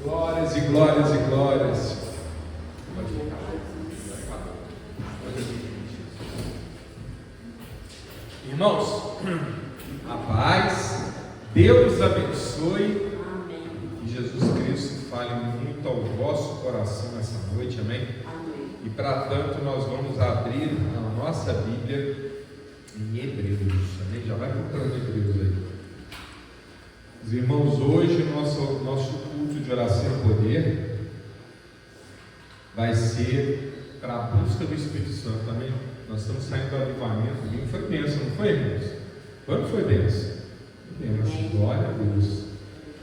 Glórias e glórias e glórias. Irmãos, a paz, Deus abençoe. Que Jesus Cristo fale muito ao vosso coração nessa noite, amém? E para tanto nós vamos abrir a nossa Bíblia em Hebreus, amém? Já vai procurando Hebreus aí. Os irmãos, hoje o nosso culto de oração e poder vai ser para a busca do Espírito Santo, amém? Nós estamos saindo do avivamento, e foi bênção, não foi, irmãos? Quando foi bênção? Foi bênção, glória a Deus.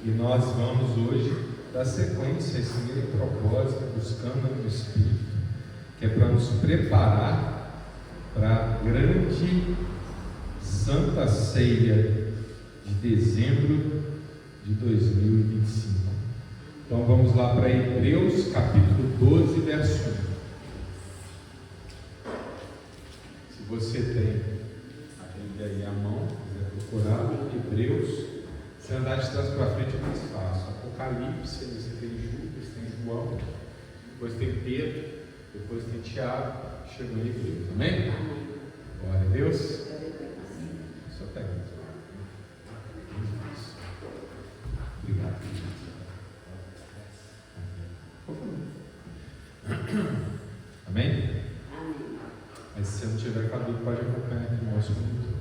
E nós vamos hoje dar sequência a esse meio propósito, buscando o Espírito, que é para nos preparar para a grande Santa Ceia de dezembro de 2025. Então vamos lá para Hebreus capítulo 12, verso 1. Se você tem a Bíblia aí à mão, quiser procurar Hebreus, se andar de trás para frente é mais fácil. Apocalipse, você tem Judas, tem João, depois tem Pedro, depois tem Tiago, chegou em Hebreus, amém? Glória a Deus. Só pega isso. Obrigado. Amém? Mas se não tiver cabelo, pode acompanhar aqui no nosso culto.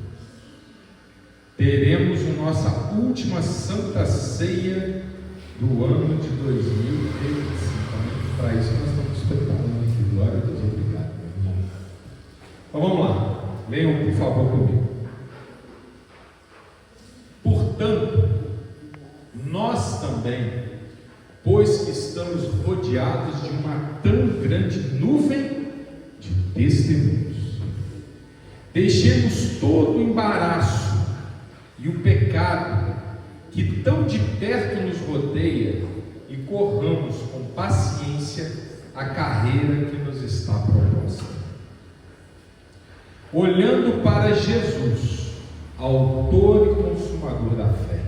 Teremos a nossa última Santa Ceia do ano de 2025. Para isso nós estamos preparando aqui. Glória a Deus, obrigado. Então vamos lá. Leiam por favor comigo. Portanto, nós também, pois que estamos rodeados de uma tão grande nuvem de testemunhos, deixemos todo o embaraço e o pecado que tão de perto nos rodeia e corramos com paciência a carreira que nos está proposta, olhando para Jesus, autor e consumador da fé,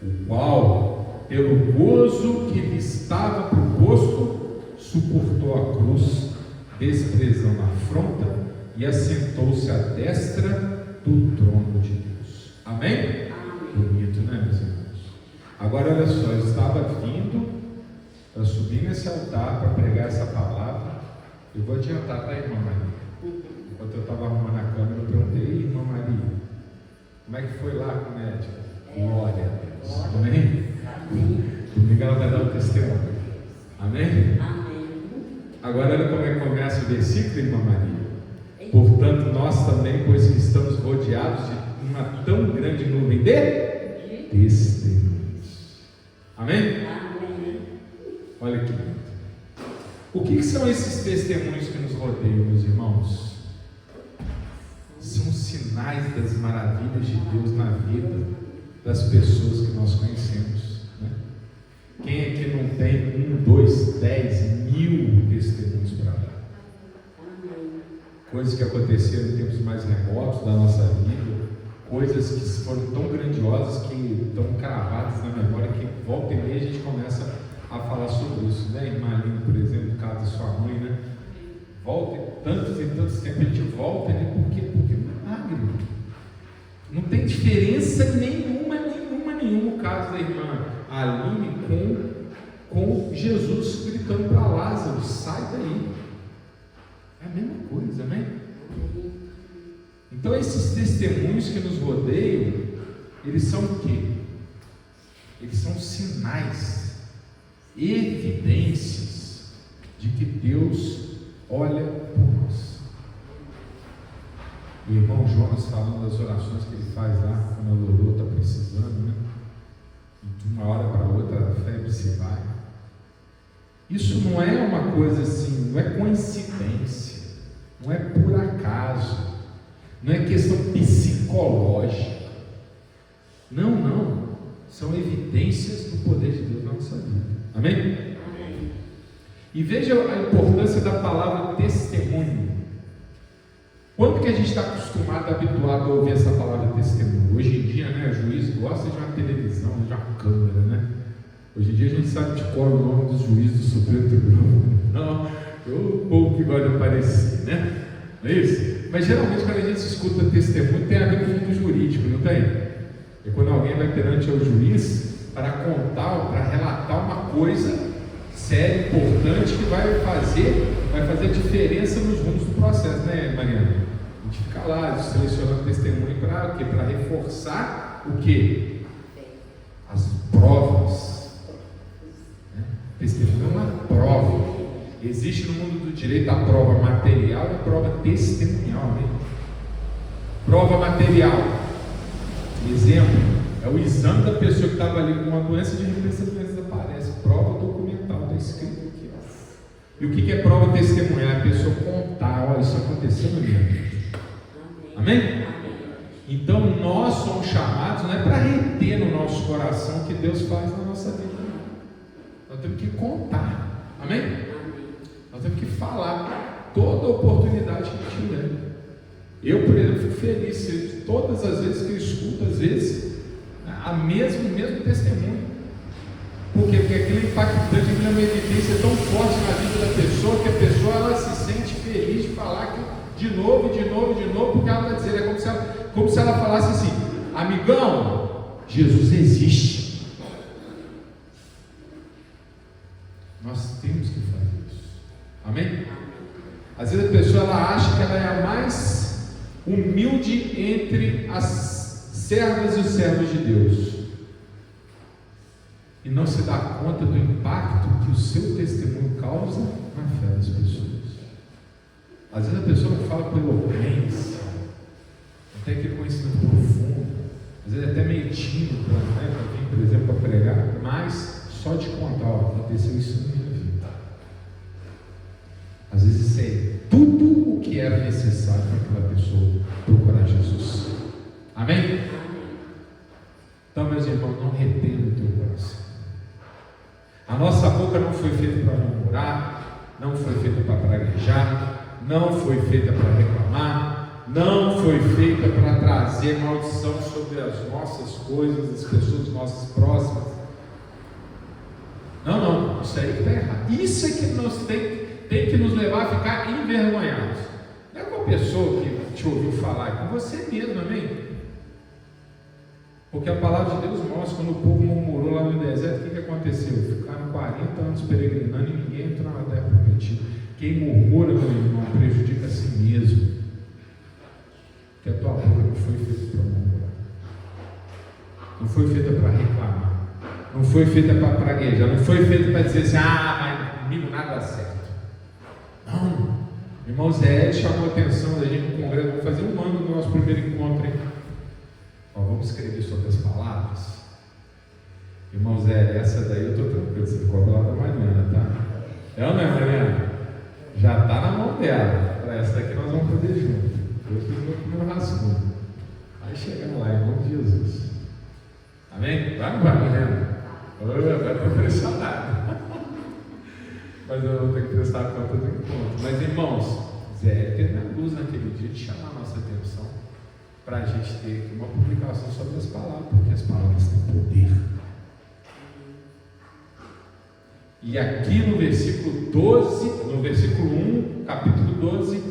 o qual, pelo gozo que lhe estava proposto, suportou a cruz, desprezando a afronta, e assentou-se à destra do trono de Deus. Amém? Amém. Bonito, né, meus irmãos? Agora olha só, eu estava vindo para subir nesse altar para pregar essa palavra. Eu vou adiantar para a irmã Maria. Enquanto eu estava arrumando a câmera, eu perguntei: irmã Maria, como é que foi lá com o médico? Glória a Deus. Amém? Domingo ela vai dar o testemunho. Amém? Agora olha como é que começa o versículo, irmã Maria. Portanto, nós também, pois que estamos rodeados de uma tão grande nuvem de testemunhos. Amém? Olha aqui. O que são esses testemunhos que nos rodeiam, meus irmãos? São sinais das maravilhas de Deus na vida das pessoas que nós conhecemos, né? Quem aqui não tem 1, 2, 10 mil testemunhos para dar? Coisas que aconteceram em tempos mais remotos da nossa vida, coisas que foram tão grandiosas que estão cravadas na memória, que volta e meia a gente começa a falar sobre isso, né? Irmã Aline, por exemplo, no caso da sua mãe, né? Volta, tantos e tantos tempos a gente volta, né? Por quê? Porque milagre. Não tem diferença nenhuma o caso da irmã Aline com Jesus gritando para Lázaro: sai daí. É a mesma coisa, né? Então esses testemunhos que nos rodeiam, eles são o quê? Eles são sinais, evidências de que Deus olha por nós. O irmão Jonas falando das orações que ele faz lá quando a Lorô está precisando, né? E de uma hora para outra a febre se vai. Isso não é uma coisa assim, não é coincidência, não é por acaso, não é questão psicológica. Não. São evidências do poder de Deus na nossa vida. Amém? E veja a importância da palavra testemunho. Quanto que a gente está acostumado, habituado a ouvir essa palavra testemunho? Hoje em dia, né, o juiz gosta de uma televisão, de uma câmera, né? Hoje em dia a gente sabe de qual é o nome dos juízes do Supremo Tribunal. Não, o povo que gosta de aparecer, né? Não é isso? Mas geralmente quando a gente escuta testemunho tem a ver com o mundo jurídico, não tem? É quando alguém vai perante o juiz para contar, para relatar uma coisa séria, importante, que vai fazer diferença nos rumos do processo, né, Mariana? A gente fica lá selecionando testemunho para o quê? Para reforçar o quê? As provas. Né? Testemunho é uma prova. Existe no mundo do direito a prova material e a prova testemunhal, né? Prova material. Exemplo, é o exame da pessoa que estava ali com uma doença, de repente essa doença aparece. Prova documental, está escrito aqui. Ó. E o que é prova testemunhar? A pessoa contar, olha, isso aconteceu na minha vida. Amém? Então nós somos chamados, não é para reter no nosso coração o que Deus faz na nossa vida. Nós temos que contar. Amém? Nós temos que falar toda oportunidade que tiver. Eu, por exemplo, fico feliz todas as vezes que eu escuto, às vezes, o mesmo testemunho. Por quê? Porque aquilo é impactante, aquilo é uma evidência tão forte na vida da pessoa, que a pessoa ela se sente feliz de falar aquilo de novo, porque ela vai dizer, é como se ela falasse assim: amigão, Jesus existe. Nós temos que fazer isso. Amém? Às vezes a pessoa ela acha que ela é a mais humilde entre as servas e os servos de Deus, e não se dá conta do impacto que o seu testemunho causa na fé das pessoas. Às vezes a pessoa não fala com eloquência, não tem aquele conhecimento profundo, às vezes até meio tímido para vir, por exemplo, para pregar, mas só de contar, ó, aconteceu isso na minha vida. Às vezes isso é tudo o que era necessário para aquela pessoa procurar Jesus. Amém? Então, meus irmãos, não retenha o teu coração. A nossa boca não foi feita para murmurar, não foi feita para praguejar, não foi feita para reclamar, não foi feita para trazer maldição sobre as nossas coisas, as pessoas nossas próximas. Não, isso aí está errado. Isso é que nos tem que nos levar a ficar envergonhados. Não é com a pessoa que te ouviu falar, é com você mesmo, amém? Porque a palavra de Deus mostra, quando o povo murmurou lá no deserto, o que aconteceu? Ficaram 40 anos peregrinando e ninguém entrou na terra prometida. Quem murmura, meu irmão, prejudica a si mesmo. Porque a tua boca não foi feita para murmurar, não foi feita para reclamar, não foi feita para praguejar, não foi feita para dizer assim: mas comigo nada dá certo. Não, irmão Zé chamou a atenção da gente no congresso. Vamos fazer um ano do nosso primeiro encontro, hein? Vamos escrever sobre as palavras. Irmão Zé, essa daí eu estou tranquilo, você ficou a palavra da Mariana, tá? É ou não é, Mariana? Já está na mão dela. Para essa daqui nós vamos poder junto. Eu fiz meu rascunho. Vai chegar lá, em nome de Jesus. Amém? Vai, Mariana. Vai estar impressionado. Mas eu vou ter que prestar conta do encontro. Mas, irmãos, Zé teve a luz naquele dia de chamar a nossa atenção para a gente ter uma publicação sobre as palavras, porque as palavras têm poder. E aqui no versículo 12, no versículo 1, capítulo 12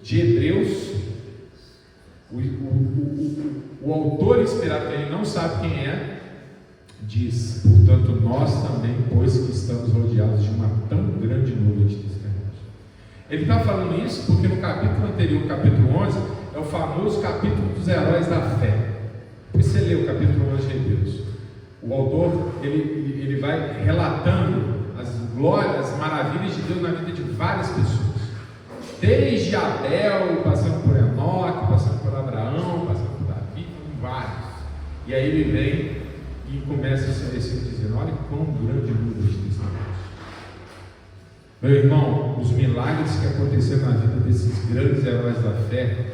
de Hebreus, o autor inspirado, que ele não sabe quem é, diz: portanto, nós também, pois que estamos rodeados de uma tão grande nuvem de testemunhos. Ele está falando isso porque no capítulo anterior, capítulo 11, é o famoso capítulo dos heróis da fé. Depois você lê o capítulo 11 de Hebreus. O autor, ele vai relatando as glórias, as maravilhas de Deus na vida de várias pessoas. Desde Abel, passando por Enoque, passando por Abraão, passando por Davi, vários. E aí ele vem e começa esse versículo dizendo: olha quão grande número de testemunhos. Meu irmão, os milagres que aconteceram na vida desses grandes heróis da fé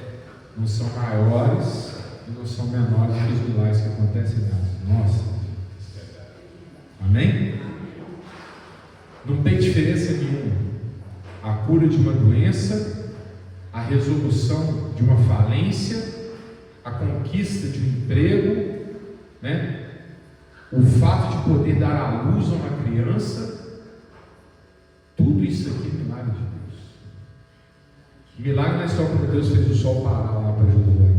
não são maiores e não são menores que os milagres que acontecem nas nossas vidas. Amém? Não tem diferença nenhuma. A cura de uma doença, a resolução de uma falência, a conquista de um emprego, né? O fato de poder dar à luz a uma criança, tudo isso aqui é milagre de Deus. Milagre não é só quando Deus fez o sol parar lá para Josué.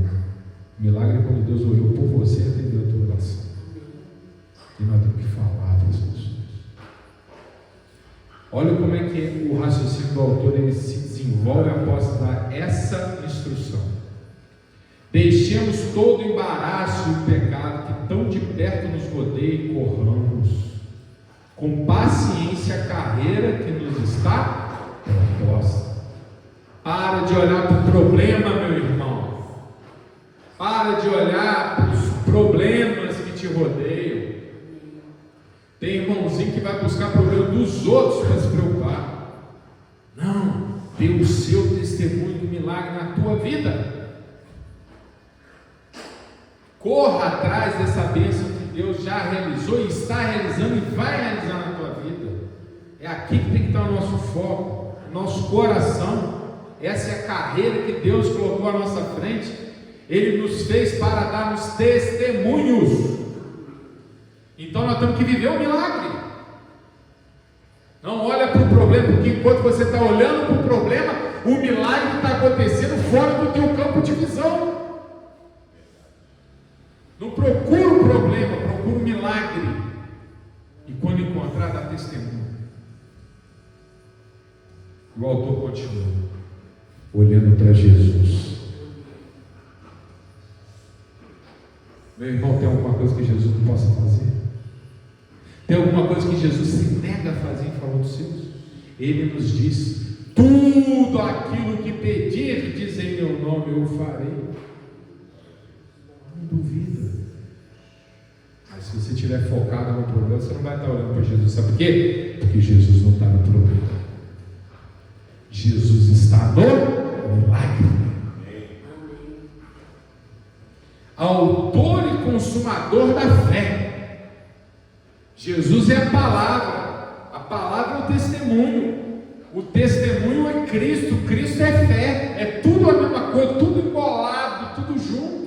Milagre é quando Deus olhou por você e atendeu a tua oração. E nós temos que falar para as pessoas. Olha como é que o raciocínio do autor ele se desenvolve após dar essa instrução. Deixemos todo o embaraço e o pecado que tão de perto nos rodeia e corramos com paciência a carreira que nos está proposta. Para de olhar para o problema, meu irmão. Para de olhar para os problemas que te rodeiam. Tem irmãozinho que vai buscar problema dos outros para se preocupar. Não, dê o seu testemunho do milagre na tua vida. Corra atrás dessa bênção que Deus já realizou e está realizando e vai realizar na tua vida. É aqui que tem que estar o nosso foco, o nosso coração. Essa é a carreira que Deus colocou à nossa frente. Ele nos fez para darmos testemunhos. Então nós temos que viver o milagre. Não olha para o problema, porque enquanto você está olhando para o problema, o milagre está acontecendo fora do teu campo de visão. Não procura o problema, procura o milagre. E quando encontrar, dá testemunho. O autor continua olhando para Jesus. Meu irmão, tem alguma coisa que Jesus não possa fazer? Tem alguma coisa que Jesus se nega a fazer em favor dos seus? Ele nos diz: tudo aquilo que pedirdes em meu nome eu farei. Não duvida. Mas se você estiver focado no problema, você não vai estar olhando para Jesus. Sabe por quê? Porque Jesus não está no problema. Jesus está no milagre. Autor e consumador da fé. Jesus é a palavra é o testemunho. O testemunho é Cristo, Cristo é fé, é tudo a mesma coisa, tudo embolado, tudo junto.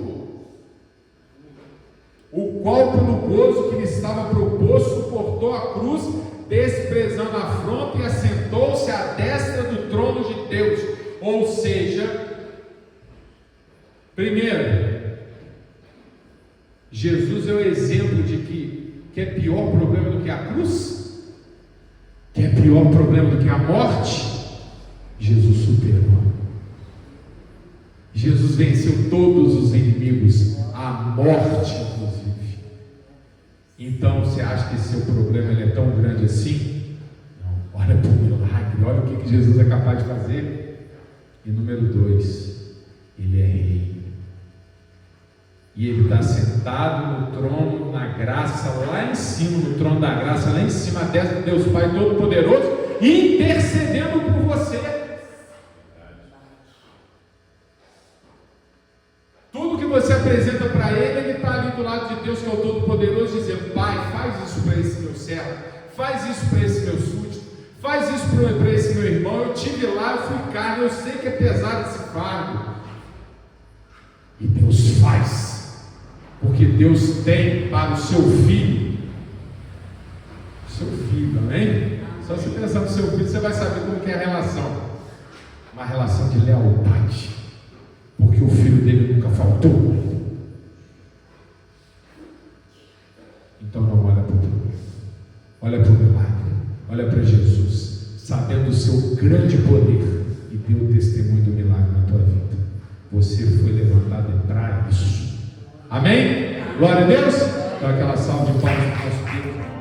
O qual, pelo gozo que lhe estava proposto, suportou a cruz, desprezando a afronta e assentou-se à destra do trono de Deus. Ou seja, primeiro, Jesus é o exemplo de que é pior problema do que a cruz, que é pior problema do que a morte. Jesus superou. Jesus venceu todos os inimigos, a morte inclusive. Então você acha que esse seu problema ele é tão grande assim? Não, olha para o milagre, olha o que Jesus é capaz de fazer. E número 2, ele é rei. E ele está sentado no trono, na graça, lá em cima, no trono da graça, lá em cima, a destra de Deus Pai Todo-Poderoso, intercedendo por você. Tudo que você apresenta para Ele, Ele está ali do lado de Deus, que é o Todo-Poderoso, dizendo: Pai, faz isso para esse meu servo, faz isso para esse meu súdito, faz isso para esse meu irmão. Eu estive lá, eu fui carne, eu sei que é pesado esse fardo. E Deus faz. Porque Deus tem para o seu filho. Amém? Só você pensar no seu filho, você vai saber como que é a relação. Uma relação de lealdade. Porque o filho dele nunca faltou. Então não olha para o problema. Olha para o milagre. Olha para Jesus. Sabendo o seu grande poder. E dê o testemunho do milagre na tua vida. Você foi levantado para isso. Amém? Glória a Deus. Dá aquela salva de palmas para o nosso Deus.